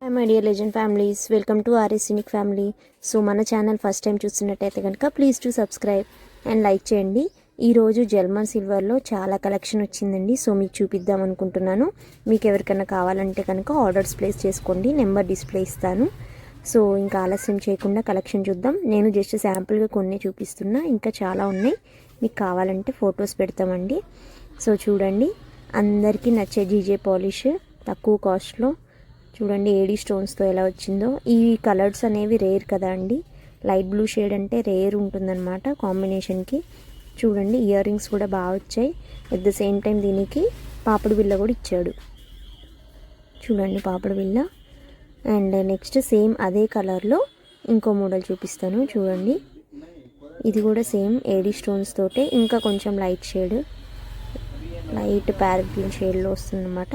Hi my dear legend families, welcome to RS unique family. So మన channel first time చూస్తున్నట్టయితే కనుక please to subscribe and like చేయండి. ఈరోజు జల్మన్ సిల్వర్లో చాలా collection వచ్చిందండి. సో మీకు చూపిద్దాం అనుకుంటున్నాను. మీకు ఎవరికైనా కావాలంటే కనుక ఆర్డర్స్ ప్లేస్ చేసుకోండి, నెంబర్ డిస్ప్లే ఇస్తాను. సో ఇంకా ఆలస్యం చేయకుండా కలెక్షన్ చూద్దాం. నేను జస్ట్ శాంపుల్గా కొన్ని చూపిస్తున్నా, ఇంకా చాలా ఉన్నాయి. మీకు కావాలంటే ఫొటోస్ పెడతామండి. సో చూడండి, అందరికీ నచ్చే జీజే పాలిష్ తక్కువ కాస్ట్లో చూడండి, ఏడీ స్టోన్స్తో ఎలా వచ్చిందో. ఈ కలర్స్ అనేవి రేర్ కదా అండి. లైట్ బ్లూ షేడ్ అంటే రేర్ ఉంటుందన్నమాట కాంబినేషన్కి. చూడండి, ఇయర్ రింగ్స్ కూడా బాగా వచ్చాయి. ఎట్ ద సేమ్ టైం దీనికి పాపడి బిళ్ళ కూడా ఇచ్చాడు. చూడండి పాపడి బిళ్ళ. అండ్ నెక్స్ట్ సేమ్ అదే కలర్లో ఇంకో మోడల్ చూపిస్తాను. చూడండి, ఇది కూడా సేమ్ ఏడీ స్టోన్స్ తోటే, ఇంకా కొంచెం light shade, light parrot green షేడ్లో వస్తుందన్నమాట.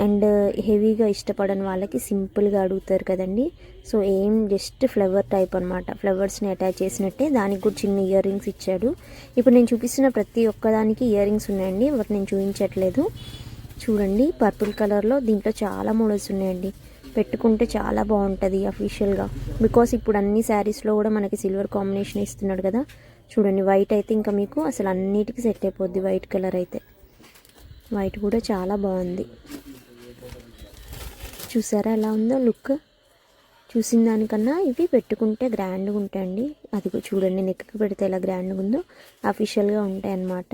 అండ్ హెవీగా ఇష్టపడని వాళ్ళకి సింపుల్గా అడుగుతారు కదండి. సో ఏం జస్ట్ ఫ్లవర్ టైప్ అనమాట, ఫ్లవర్స్ని అటాచ్ చేసినట్టే. దానికి కూడా చిన్న ఇయర్ రింగ్స్ ఇచ్చాడు. ఇప్పుడు నేను చూపిస్తున్న ప్రతి ఒక్కదానికి ఇయర్ రింగ్స్ ఉన్నాయండి, బట్ నేను చూపించట్లేదు. చూడండి, పర్పుల్ కలర్లో దీంట్లో చాలా మోడల్స్ ఉన్నాయండి. పెట్టుకుంటే చాలా బాగుంటుంది అఫీషియల్గా, బికాస్ ఇప్పుడు అన్ని శారీస్లో కూడా మనకి సిల్వర్ కాంబినేషన్ ఇస్తున్నాడు కదా. చూడండి, వైట్ అయితే ఇంకా మీకు అసలు అన్నిటికీ సెట్ అయిపోద్ది. వైట్ కలర్ అయితే, వైట్ కూడా చాలా బాగుంది. చూసారా ఎలా ఉందో లుక్. చూసిన దానికన్నా ఇవి పెట్టుకుంటే గ్రాండ్గా ఉంటాయండి. అది చూడండి, నెక్కి పెడితే ఎలా గ్రాండ్గా ఉందో అఫీషియల్గా ఉంటాయి అన్నమాట.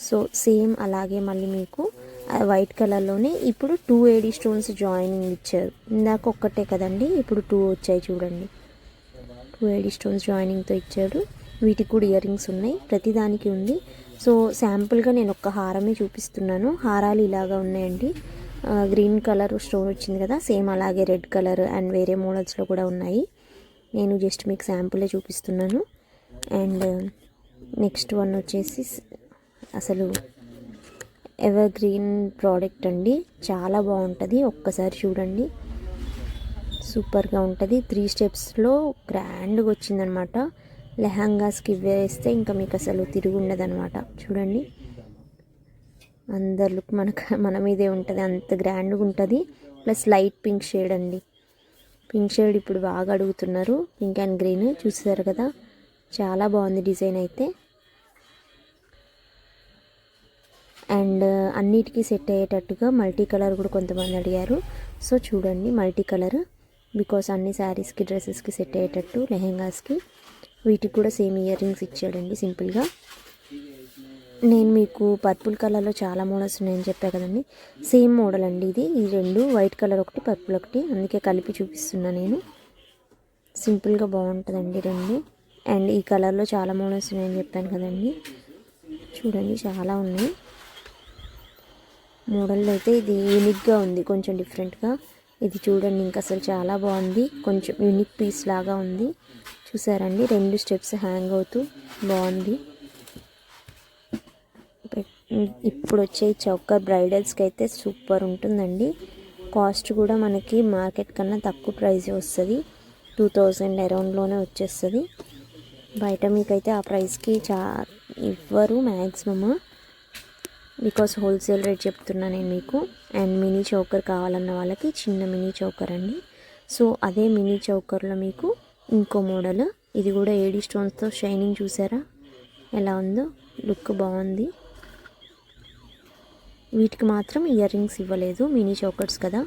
సో సేమ్ అలాగే మళ్ళీ మీకు వైట్ కలర్లోనే ఇప్పుడు 2 ఏడీ స్టోన్స్ జాయినింగ్ ఇచ్చారు. ఇందాక ఒక్కటే కదండి, ఇప్పుడు 2 వచ్చాయి. చూడండి, 2 ఏడీ స్టోన్స్ జాయినింగ్తో ఇచ్చాడు. వీటికి కూడా ఇయర్ రింగ్స్ ఉన్నాయి, ప్రతిదానికి ఉంది. సో శాంపుల్గా నేను ఒక్క హారమే చూపిస్తున్నాను. హారాలు ఇలాగా ఉన్నాయండి. గ్రీన్ కలర్ స్టోన్ వచ్చింది కదా, సేమ్ అలాగే రెడ్ కలర్ అండ్ వేరే మోడల్స్లో కూడా ఉన్నాయి. నేను జస్ట్ మీకు శాంపులే చూపిస్తున్నాను. అండ్ నెక్స్ట్ వన్ వచ్చేసి అసలు ఎవర్ గ్రీన్ ప్రోడక్ట్ అండి, చాలా బాగుంటుంది. ఒక్కసారి చూడండి, సూపర్గా ఉంటుంది. 3 స్టెప్స్లో గ్రాండ్గా వచ్చిందనమాట. లెహంగాస్కి వేస్తే ఇంకా మీకు అసలు తిరుగు ఉండదన్నమాట. చూడండి, అందరి లుక్ మన మీదే ఉంటుంది, అంత గ్రాండ్గా ఉంటుంది. ప్లస్ లైట్ పింక్ షేడ్ అండి. పింక్ షేడ్ ఇప్పుడు బాగా అడుగుతున్నారు, పింక్ అండ్ గ్రీన్. చూసారు కదా, చాలా బాగుంది డిజైన్ అయితే. అండ్ అన్నిటికీ సెట్ అయ్యేటట్టుగా మల్టీ కలర్ కూడా కొంతమంది అడిగారు. సో చూడండి, మల్టీ కలర్, బికాస్ అన్ని శారీస్కి డ్రెస్సెస్కి సెట్ అయ్యేటట్టు, లెహెంగాస్కి. వీటికి కూడా సేమ్ ఇయర్ రింగ్స్ ఇచ్చాడండి సింపుల్గా. నేను మీకు పర్పుల్ కలర్లో చాలా మోడల్స్ ఉన్నాయని చెప్పా కదండి, సేమ్ మోడల్ అండి ఇది. ఈ రెండు, వైట్ కలర్ ఒకటి, పర్పుల్ ఒకటి, అందుకే కలిపి చూపిస్తున్నా నేను. సింపుల్గా బాగుంటుందండి రెండు. అండ్ ఈ కలర్లో చాలా మోడల్స్ ఉన్నాయని చెప్పాను కదండి. చూడండి, చాలా ఉన్నాయి మోడల్లో అయితే. ఇది యూనిక్గా ఉంది, కొంచెం డిఫరెంట్గా. ఇది చూడండి, ఇంకా అసలు చాలా బాగుంది, కొంచెం యూనిక్ పీస్ లాగా ఉంది. చూసారండి, 2 స్టెప్స్ హ్యాంగ్ అవుతూ బాగుంది. ఇప్పుడు వచ్చే చౌకర్ బ్రైడల్స్కి అయితే సూపర్ ఉంటుందండి. కాస్ట్ కూడా మనకి మార్కెట్ కన్నా తక్కువ ప్రైస్ వస్తుంది, 2000 అరౌండ్లోనే వచ్చేస్తుంది. బయట మీకైతే ఆ ప్రైస్కి ఇవ్వరు మ్యాక్సిమమ్, బికాస్ హోల్సేల్ రేట్ చెప్తున్నా నేను మీకు. అండ్ మినీ చౌకర్ కావాలన్న వాళ్ళకి చిన్న మినీ చౌకర్ అండి. సో అదే మినీ చౌకర్లో మీకు ఇంకో మోడల్, ఇది కూడా ఏడీ స్టోన్స్తో షైనింగ్. చూసారా ఎలా ఉందో, లుక్ బాగుంది. వీటికి మాత్రం ఇయర్ రింగ్స్ ఇవ్వలేదు, మినీ చౌకర్స్ కదా.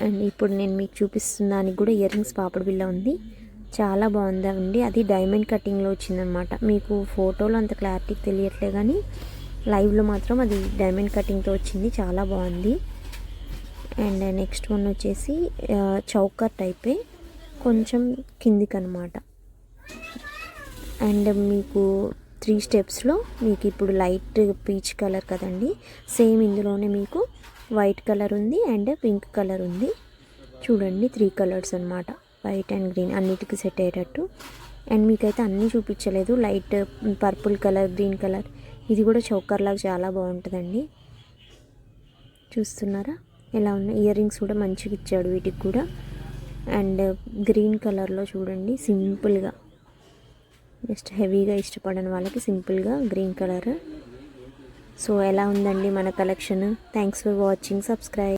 అండ్ ఇప్పుడు నేను మీకు చూపిస్తున్న దానికి కూడా ఇయర్ రింగ్స్ పాపడి బిళ్ళ ఉంది. చాలా బాగుందండి. అది డైమండ్ కటింగ్లో వచ్చిందనమాట. మీకు ఫోటోలో అంత క్లారిటీ తెలియట్లే, కానీ లైవ్లో మాత్రం అది డైమండ్ కటింగ్తో వచ్చింది, చాలా బాగుంది. అండ్ నెక్స్ట్ వన్ వచ్చేసి చౌకర్ టైపే, కొంచెం కిందికి అనమాట. అండ్ మీకు 3 స్టెప్స్లో మీకు ఇప్పుడు లైట్ పీచ్ కలర్ కదండి, సేమ్ ఇందులోనే మీకు వైట్ కలర్ ఉంది అండ్ పింక్ కలర్ ఉంది. చూడండి, 3 కలర్స్ అనమాట, వైట్ అండ్ గ్రీన్, అన్నిటికీ సెట్ అయ్యేటట్టు. అండ్ మీకైతే అన్నీ చూపించలేదు, light purple colour, green colour. ఇది కూడా చౌకర్ లాగా చాలా బాగుంటుందండి. చూస్తున్నారా ఎలా ఉన్నాయి. ఇయర్ రింగ్స్ కూడా మంచిగా ఇచ్చాడు వీటికి కూడా. అండ్ గ్రీన్ కలర్లో చూడండి, సింపుల్గా, జస్ట్ హెవీగా ఇష్టపడని వాళ్ళకి సింపుల్గా గ్రీన్ కలర్. సో ఎలా ఉందండి మన collection. Thanks for watching. Subscribe.